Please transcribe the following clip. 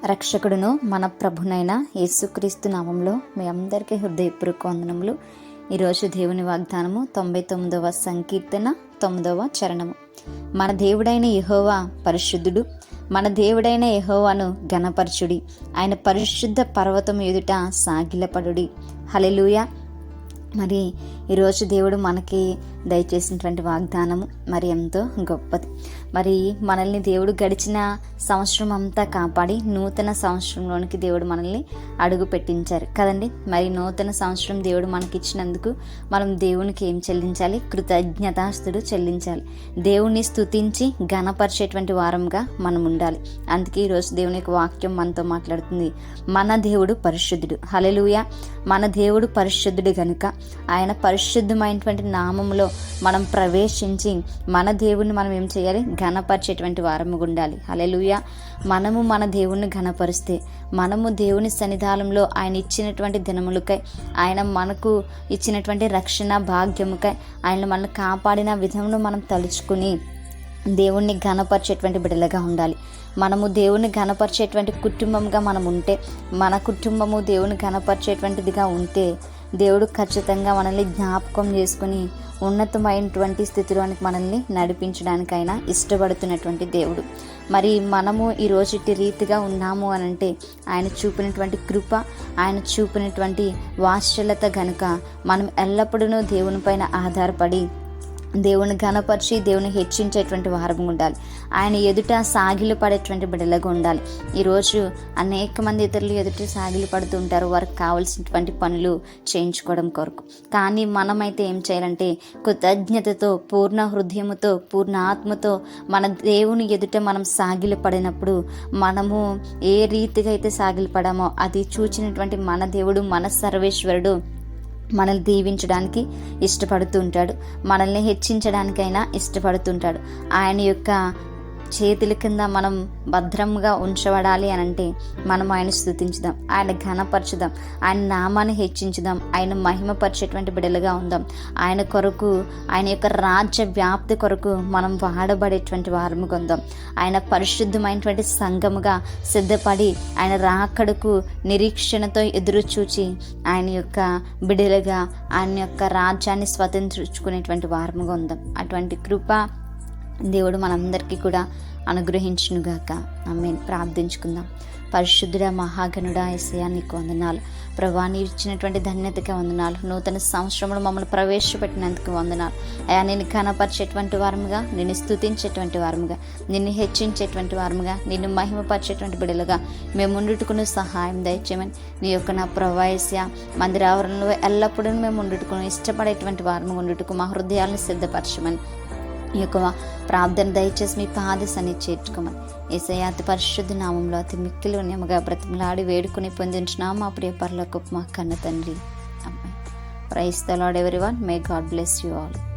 రక్షకుడును మన ప్రభునైన యేసుక్రీస్తు నామంలో మీ అందరికీ హృదయపూర్వక వందనములు. ఈరోజు దేవుని వాగ్దానము 99వ సంకీర్తన 9వ చరణము. మన దేవుడైన యెహోవా పరిశుద్ధుడు, మన దేవుడైన యెహోవాను ఘనపరచుడి, ఆయన పరిశుద్ధ పర్వతం ఎదుట సాగిలపడుడి. హల్లెలూయా. మరి ఈరోజు దేవుడు మనకి దయచేసినటువంటి వాగ్దానము మరి ఎంతో గొప్పది. మరి మనల్ని దేవుడు గడిచిన సంవత్సరం అంతా కాపాడి నూతన సంవత్సరంలోనికి దేవుడు మనల్ని అడుగు పెట్టించారు కదండి. మరి నూతన సంవత్సరం దేవుడు మనకి ఇచ్చినందుకు మనం దేవునికి ఏం చెల్లించాలి? కృతజ్ఞతాస్తుడు చెల్లించాలి. దేవుణ్ణి స్తుతించి ఘనపరిచేటువంటి వారంగా మనం ఉండాలి. అందుకే ఈరోజు దేవుని యొక్క వాక్యం మనతో మాట్లాడుతుంది. మన దేవుడు పరిశుద్ధుడు. హల్లెలూయా. మన దేవుడు పరిశుద్ధుడు గనుక ఆయన పరిశుద్ధమైనటువంటి నామములో మనం ప్రవేశించి మన దేవుణ్ణి మనం ఏం చేయాలి? ఘనపరిచేటువంటి వారముగా ఉండాలి. హల్లెలూయా. మనము మన దేవుణ్ణి ఘనపరిస్తే, మనము దేవుని సన్నిధానంలో ఆయన ఇచ్చినటువంటి దినములకై, ఆయన మనకు ఇచ్చినటువంటి రక్షణ భాగ్యముకై, ఆయన మనల్ని కాపాడిన విధమును మనం తలుచుకుని దేవుణ్ణి ఘనపరిచేటువంటి బిడ్డలుగా ఉండాలి. మనము దేవుని ఘనపరిచేటువంటి కుటుంబంగా మనం ఉంటే, మన కుటుంబము దేవుని ఘనపరిచేటువంటిదిగా ఉంటే, దేవుడు ఖచ్చితంగా మనల్ని జ్ఞాపకం చేసుకుని ఉన్నతమైనటువంటి స్థితిలోనికి మనల్ని నడిపించడానికైనా ఇష్టపడుతున్నటువంటి దేవుడు. మరి మనము ఈరోజు ఇట్టి రీతిగా ఉన్నాము అని అంటే ఆయన చూపినటువంటి కృప, ఆయన చూపినటువంటి వాత్సల్యత గనుక మనం ఎల్లప్పుడూ దేవుని పైన ఆధారపడి దేవుని ఘనపరిచి దేవుని హెచ్చించేటువంటి వారంగా ఉండాలి. ఆయన ఎదుట సాగిలు పడేటువంటి బిడ్డలుగా ఉండాలి. ఈరోజు అనేక మంది ఇతరులు ఎదుట సాగిలు పడుతూ ఉంటారు, వారికి కావలసినటువంటి పనులు చేయించుకోవడం కొరకు. కానీ మనమైతే ఏం చేయాలంటే కృతజ్ఞతతో, పూర్ణ హృదయముతో, పూర్ణ ఆత్మతో మన దేవుని ఎదుట మనం సాగిలు పడినప్పుడు, మనము ఏ రీతిగా అయితే సాగిలు పడామో అది చూచినటువంటి మన దేవుడు, మన సర్వేశ్వరుడు మనల్ని దీవించడానికి ఇష్టపడుతూ ఉంటాడు. మనల్ని హెచ్చించడానికైనా ఇష్టపడుతుంటాడు. ఆయన యొక్క చేతుల కింద మనం భద్రంగా ఉంచబడాలి అని అంటే మనం ఆయన స్తుతించుదాం, ఆయన ఘనపరచుదాం, ఆయన నామాన్ని హెచ్చించుదాం, ఆయన మహిమపరిచేటువంటి బిడ్డలుగా ఉందాం. ఆయన కొరకు, ఆయన యొక్క రాజ్య వ్యాప్తి కొరకు మనం వాడబడేటువంటి వారముగా ఉందాం. ఆయన పరిశుద్ధమైనటువంటి సంఘముగా సిద్ధపడి ఆయన రాకడకు నిరీక్షణతో ఎదురు చూచి ఆయన యొక్క బిడ్డలుగా ఆయన యొక్క రాజ్యాన్ని స్వతంత్రించుకునేటువంటి వారముగా ఉందాం. అటువంటి కృప దేవుడు మనందరికీ కూడా అనుగ్రహించునుగాక. ఆమేన్. ప్రార్థించుకుందాం. పరిశుద్ధుడా, మహాగణుడా, యేసయ్యా నీకు వందనాలు ప్రభువా. నీ ఇచ్చినటువంటి ధన్యతకి వందనాలు. నూతన సంవత్సరంలో మమ్మల్ని ప్రవేశపెట్టినందుకు వందనాలు అయ్యా. నేను ఘనపరిచేటువంటి వారముగా, నిన్ను స్తుతించేటువంటి వారముగా, నిన్ను హెచ్చించేటువంటి వారముగా, నిన్ను మహిమపరిచేటువంటి బిడ్డలుగా మేము ఉండుటకును సహాయం దయచేయమని నీ యొక్క నా ప్రభువా యేసయ్యా మందిరావరణలో ఎల్లప్పుడూ మేము ఉండుటకును ఇష్టపడేటువంటి వారముగా ఉండుటకు మా హృదయాలను సిద్ధపరచమని ఈ యొక్క ప్రార్థన దయచేసి మీ పాదసన్ని చేర్చుకోమని యేసయ్యా అతి పరిశుద్ధ నామంలో అతి మిక్కిలి నెమ్మగా బ్రతిమలాడి వేడుకుని పొందించున్నాము మా ప్రియ పరలోకపు మా కన్న తండ్రి. Amen. Praise the Lord everyone. May God bless you all.